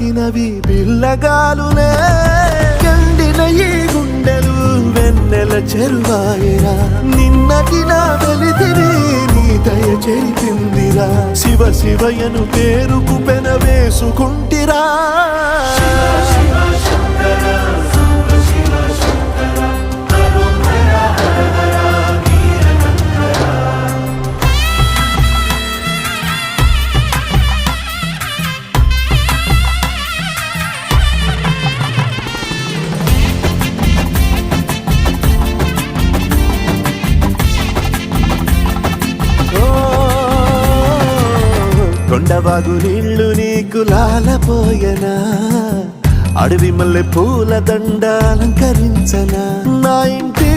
పలికినవి పిల్లగాలునే. ఎండిన ఈ గుండెలు వెన్నెల చెరువాయరా, నిన్నటి నా వెలితిరి నీ దయ చెరిపిందిరా. శివ శివయను పేరుకు పెన వేసుకుంటిరా. కొండవాగు నీళ్లు నీకు లాలపోయనా, అడవి మల్లె పూల దండ అలంకరించనా. నా ఇంటి